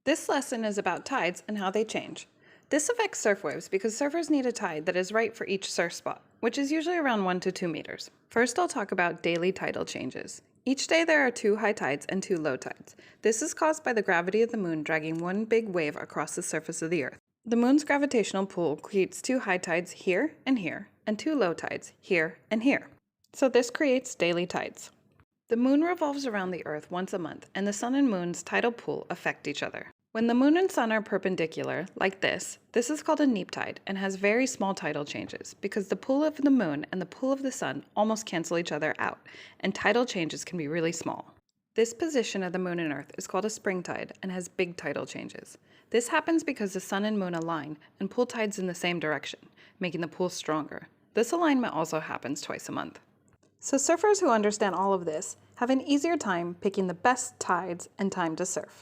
This lesson is about tides and how they change. This affects surf waves because surfers need a tide that is right for each surf spot, which is usually around 1 to 2 meters. First, I'll talk about daily tidal changes. Each day there are 2 high tides and 2 low tides. This is caused by the gravity of the moon dragging one big wave across the surface of the earth. The moon's gravitational pull creates 2 high tides here, and 2 low tides here and here. So this creates daily tides. The moon revolves around the earth once a month, and the sun and moon's tidal pull affect each other. When the moon and sun are perpendicular, like this is called a neap tide and has very small tidal changes because the pull of the moon and the pull of the sun almost cancel each other out, and tidal changes can be really small. This position of the moon and earth is called a spring tide and has big tidal changes. This happens because the sun and moon align and pull tides in the same direction, making the pull stronger. This alignment also happens twice a month. So surfers who understand all of this have an easier time picking the best tides and time to surf.